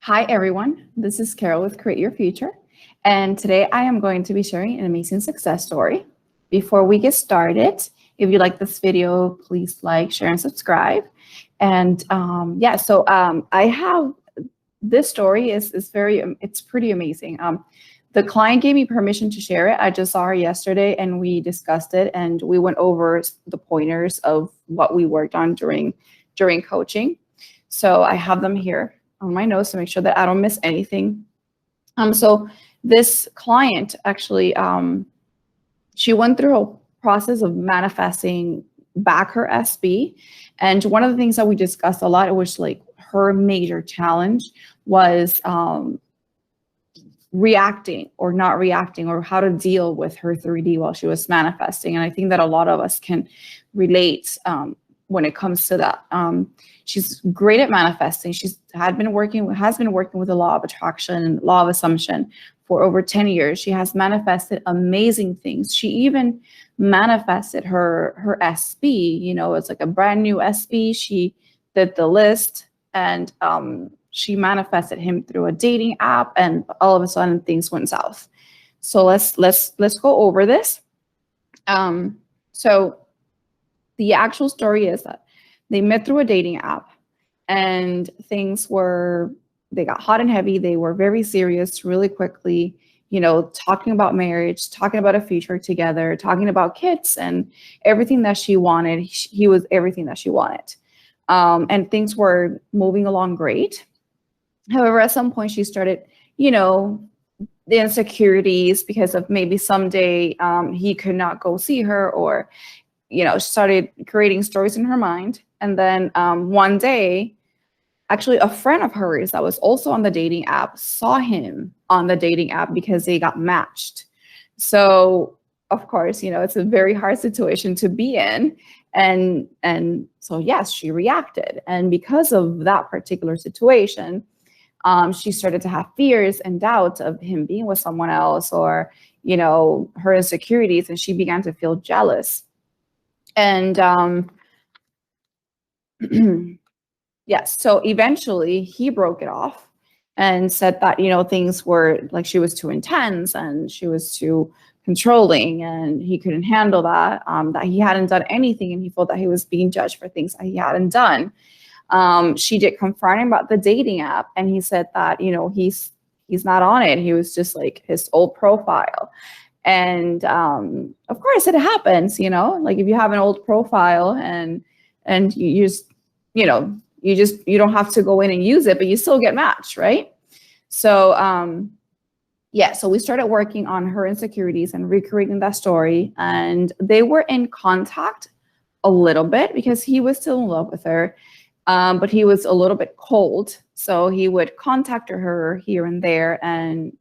Hi, everyone. This is Carol with Create Your Future. And today I am going to be sharing an amazing success story. Before we get started, if you like this video, please like, share, and subscribe. And I have this story is it's pretty amazing. The client gave me permission to share it. I just saw her yesterday and we discussed it and we went over the pointers of what we worked on during coaching. So I have them here on my notes to make sure that I don't miss anything. So this client actually, she went through a process of manifesting back her SB. And one of the things that we discussed a lot, which like her major challenge was reacting or not reacting, or how to deal with her 3D while she was manifesting. And I think that a lot of us can relate when it comes to that. She's great at manifesting. Has been working with the law of attraction and law of assumption for over 10 years. She has manifested amazing things. She even manifested her SB. It's like a brand new SB. She did the list and she manifested him through a dating app, and all of a sudden things went south. So let's go over this. So the actual story is that they met through a dating app and they got hot and heavy. They were very serious really quickly, talking about marriage, talking about a future together, talking about kids and everything that she wanted. He was everything that she wanted. And things were moving along great. However, at some point she started, the insecurities because of maybe someday he could not go see her, or started creating stories in her mind. And then one day, actually a friend of hers that was also on the dating app saw him on the dating app because they got matched. So of course, it's a very hard situation to be in. And so yes, she reacted. And because of that particular situation, she started to have fears and doubts of him being with someone else, or, her insecurities, and she began to feel jealous. And yes, so eventually he broke it off and said that, things were like she was too intense and she was too controlling and he couldn't handle that, that he hadn't done anything and he felt that he was being judged for things that he hadn't done. She did confront him about the dating app, and he said that, he's not on it. He was just like his old profile. And of course it happens, like if you have an old profile and you just, you don't have to go in and use it, but you still get matched, right? So so we started working on her insecurities and recreating that story, and they were in contact a little bit because he was still in love with her, but he was a little bit cold. So he would contact her here and there, and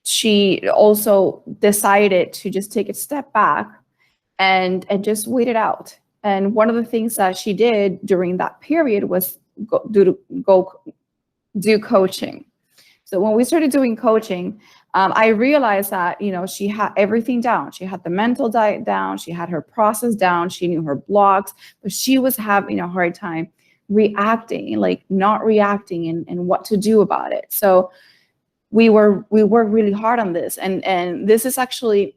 she also decided to just take a step back and just wait it out. And one of the things that she did during that period was do coaching. So when we started doing coaching, I realized that, she had everything down. She had the mental diet down. She had her process down. She knew her blocks, but she was having a hard time reacting, like not reacting and what to do about it. So we worked really hard on this. And this is actually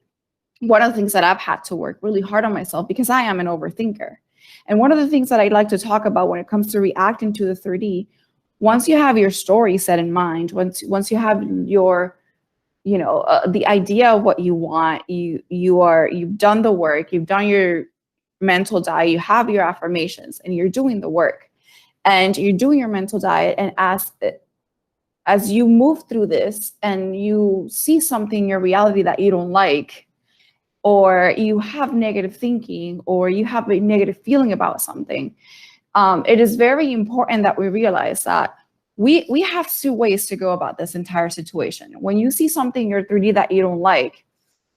one of the things that I've had to work really hard on myself, because I am an overthinker. And one of the things that I'd like to talk about when it comes to reacting to the 3D, once you have your story set in mind, once you have your, the idea of what you want, you've done the work, you've done your mental diet, you have your affirmations, and you're doing the work, and you're doing your mental diet. And as you move through this and you see something in your reality that you don't like, or you have negative thinking, or you have a negative feeling about something, it is very important that we realize that we have two ways to go about this entire situation. When you see something in your 3D that you don't like,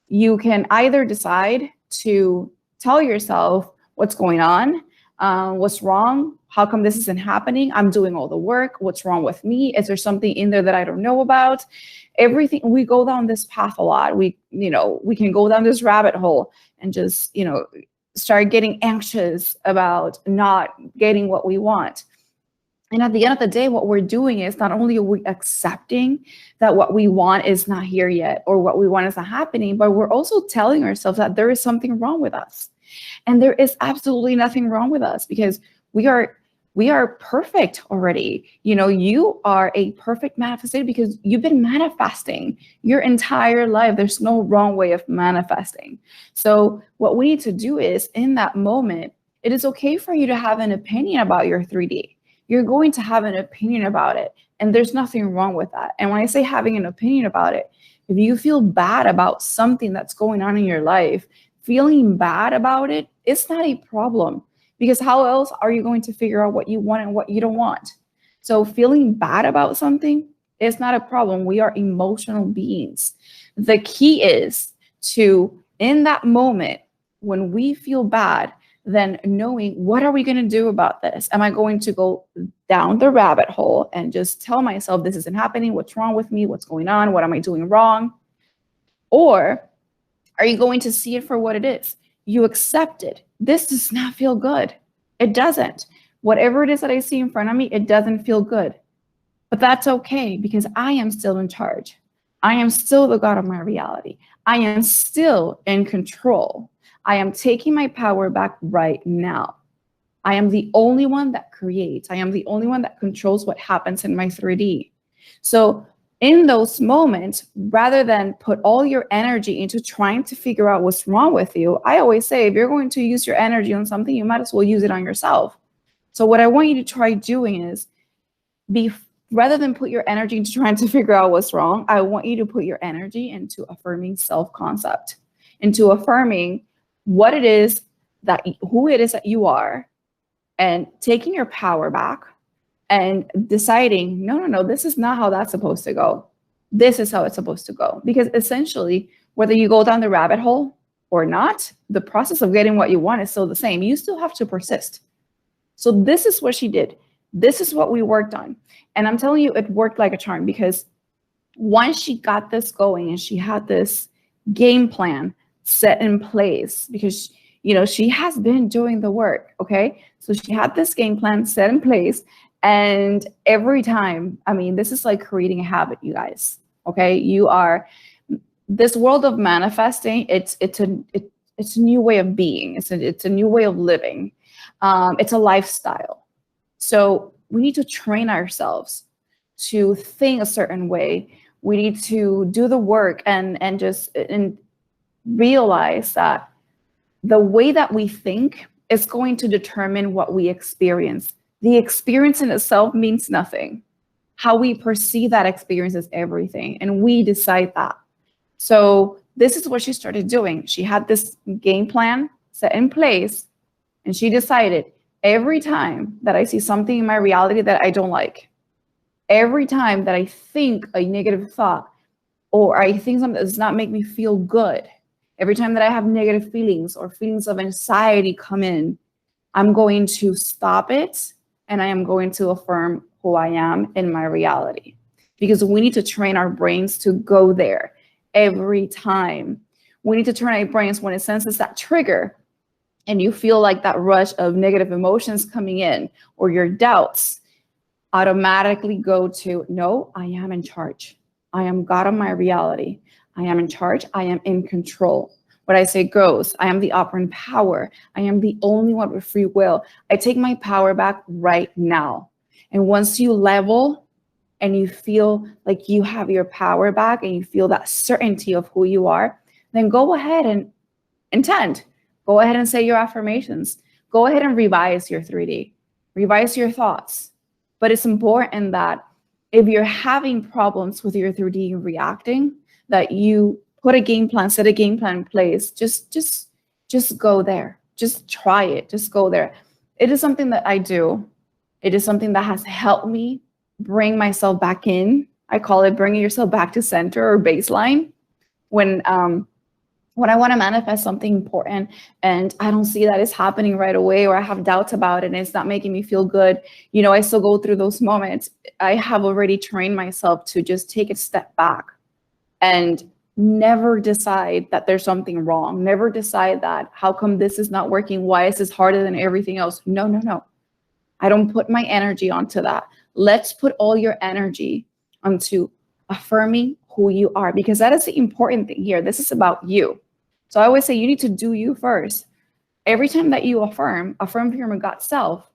you can either decide to tell yourself what's going on, what's wrong, how come this isn't happening, I'm doing all the work, what's wrong with me, is there something in there that I don't know about? Everything, we go down this path a lot. We can go down this rabbit hole and just, start getting anxious about not getting what we want. And at the end of the day, what we're doing is not only are we accepting that what we want is not here yet or what we want is not happening, but we're also telling ourselves that there is something wrong with us. And there is absolutely nothing wrong with us because we are perfect already. You know, you are a perfect manifestation because you've been manifesting your entire life. There's no wrong way of manifesting. So what we need to do is in that moment, it is okay for you to have an opinion about your 3D. You're going to have an opinion about it. And there's nothing wrong with that. And when I say having an opinion about it, if you feel bad about something that's going on in your life, feeling bad about it, it's not a problem. Because how else are you going to figure out what you want and what you don't want? So feeling bad about something is not a problem. We are emotional beings. The key is to, in that moment, when we feel bad, then knowing what are we going to do about this? Am I going to go down the rabbit hole and just tell myself this isn't happening? What's wrong with me? What's going on? What am I doing wrong? Or are you going to see it for what it is? You accept it. This does not feel good. It doesn't. Whatever it is that I see in front of me, it doesn't feel good. But that's okay because I am still in charge. I am still the God of my reality. I am still in control. I am taking my power back right now. I am the only one that creates. I am the only one that controls what happens in my 3D. So in those moments, rather than put all your energy into trying to figure out what's wrong with you, I always say, if you're going to use your energy on something, you might as well use it on yourself. So what I want you to try doing is rather than put your energy into trying to figure out what's wrong, I want you to put your energy into affirming self-concept, into affirming what it is who it is that you are, and taking your power back and deciding, no, this is not how that's supposed to go. This is how it's supposed to go. Because essentially, whether you go down the rabbit hole or not, the process of getting what you want is still the same. You still have to persist. So this is what she did. This is what we worked on. And I'm telling you, it worked like a charm because once she got this going and she had this game plan set in place, because she has been doing the work, okay? So she had this game plan set in place, and every time, I mean, this is like creating a habit, you guys, okay? This world of manifesting, it's a new way of being. It's a new way of living. It's a lifestyle. So we need to train ourselves to think a certain way. We need to do the work and realize that the way that we think is going to determine what we experience. The experience in itself means nothing. How we perceive that experience is everything, and we decide that. So this is what she started doing. She had this game plan set in place, and she decided every time that I see something in my reality that I don't like, every time that I think a negative thought or I think something that does not make me feel good, every time that I have negative feelings or feelings of anxiety come in, I'm going to stop it and I am going to affirm who I am in my reality. Because we need to train our brains to go there every time. We need to train our brains when it senses that trigger and you feel like that rush of negative emotions coming in or your doubts, automatically go to, no, I am in charge. I am God of my reality. I am in charge. I am in control. What I say goes. I am the operant power. I am the only one with free will. I take my power back right now. And once you level and you feel like you have your power back and you feel that certainty of who you are, then go ahead and intend. Go ahead and say your affirmations. Go ahead and revise your 3D. Revise your thoughts. But it's important that if you're having problems with your 3D reacting, that you put a game plan, set a game plan in place. Just go there. Just try it. Just go there. It is something that I do. It is something that has helped me bring myself back in. I call it bringing yourself back to center or baseline. When I want to manifest something important and I don't see that it's happening right away, or I have doubts about it and it's not making me feel good, I still go through those moments. I have already trained myself to just take a step back and never decide that there's something wrong. Never decide that, how come this is not working? Why is this harder than everything else? No. I don't put my energy onto that. Let's put all your energy onto affirming who you are, because that is the important thing here. This is about you. So I always say you need to do you first. Every time that you affirm to your God self,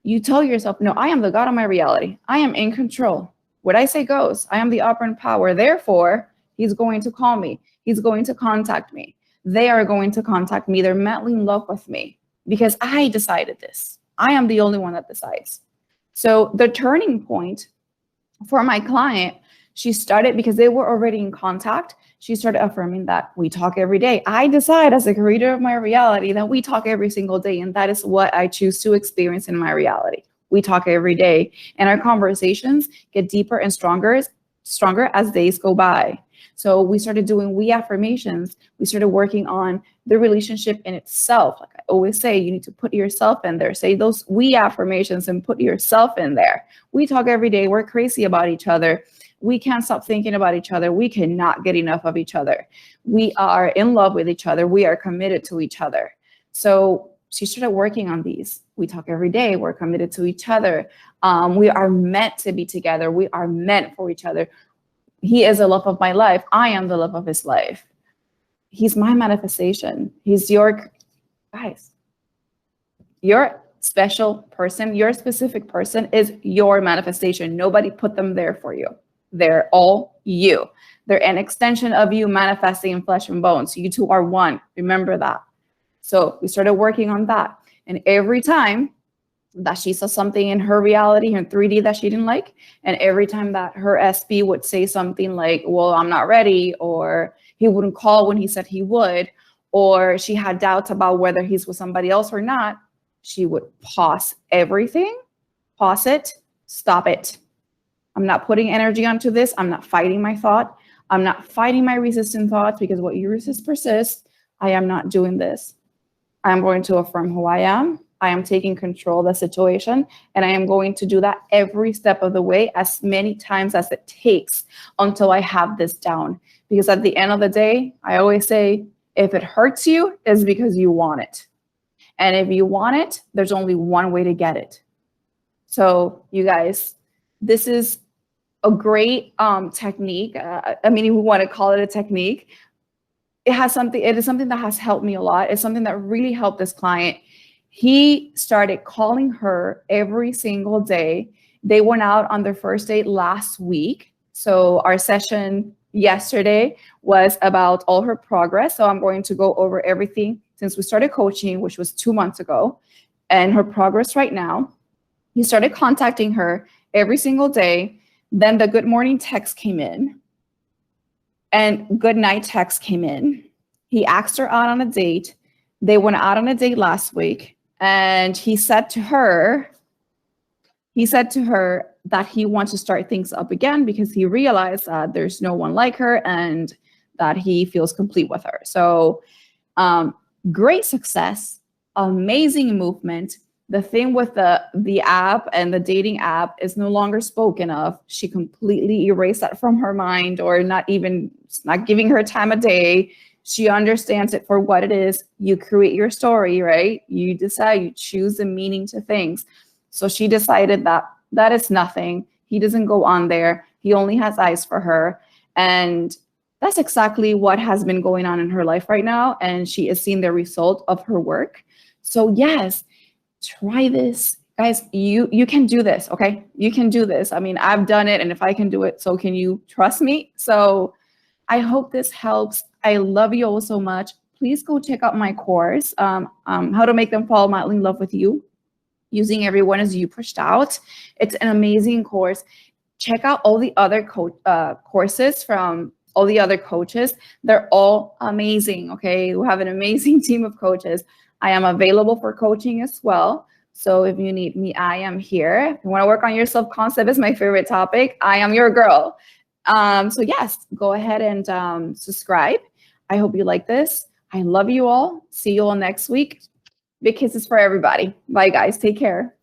you tell yourself, no, I am the God of my reality. I am in control. What I say goes. I am the operant power. Therefore, he's going to call me. He's going to contact me. They are going to contact me. They're madly in love with me because I decided this. I am the only one that decides. So the turning point for my client, she started, because they were already in contact, she started affirming that we talk every day. I decide as the creator of my reality that we talk every single day, and that is what I choose to experience in my reality. We talk every day, and our conversations get deeper and stronger as days go by. So we started doing we affirmations. We started working on the relationship in itself. Like I always say, you need to put yourself in there. Say those we affirmations and put yourself in there. We talk every day. We're crazy about each other. We can't stop thinking about each other. We cannot get enough of each other. We are in love with each other. We are committed to each other. So she started working on these. We talk every day. We're committed to each other. We are meant to be together. We are meant for each other. He is the love of my life. I am the love of his life. He's my manifestation. He's your, guys, your special person, your specific person is your manifestation. Nobody put them there for you. They're all you. They're an extension of you manifesting in flesh and bones. You two are one. Remember that. So we started working on that. And every time that she saw something in her reality, in 3D that she didn't like, and every time that her SP would say something like, well, I'm not ready, or he wouldn't call when he said he would, or she had doubts about whether he's with somebody else or not, she would pause everything, pause it, stop it. I'm not putting energy onto this. I'm not fighting my thought. I'm not fighting my resistant thoughts, because what you resist persists. I am not doing this. I'm going to affirm who I am. I am taking control of the situation, and I am going to do that every step of the way, as many times as it takes until I have this down. Because at the end of the day, I always say, if it hurts you, it's because you want it. And if you want it, there's only one way to get it. So you guys, this is a great technique. I mean, if we want to call it a technique, it is something that has helped me a lot. It's something that really helped this client. He started calling her every single day. They went out on their first date last week. So our session yesterday was about all her progress. So I'm going to go over everything since we started coaching, which was 2 months ago, and her progress right now. He started contacting her every single day. Then the good morning text came in and good night text came in. He asked her out on a date. They went out on a date last week. And he said to her that he wants to start things up again because he realized that there's no one like her and that he feels complete with her. So great success, amazing movement. The thing with the app and the dating app is no longer spoken of. She completely erased that from her mind, or not giving her time of day. She understands it for what it is. You create your story, right? You decide, you choose the meaning to things. So she decided that that is nothing. He doesn't go on there. He only has eyes for her. And that's exactly what has been going on in her life right now. And she is seeing the result of her work. So yes, try this. Guys, you can do this, okay? You can do this. I mean, I've done it, and if I can do it, so can you. Trust me. So I hope this helps. I love you all so much. Please go check out my course, How to Make Them Fall Madly in Love with You, Using Everyone as You Pushed Out. It's an amazing course. Check out all the other courses from all the other coaches. They're all amazing, okay? We have an amazing team of coaches. I am available for coaching as well. So if you need me, I am here. If you want to work on your self-concept, is my favorite topic. I am your girl. So yes, go ahead and subscribe. I hope you like this. I love you all. See you all next week. Big kisses for everybody. Bye, guys. Take care.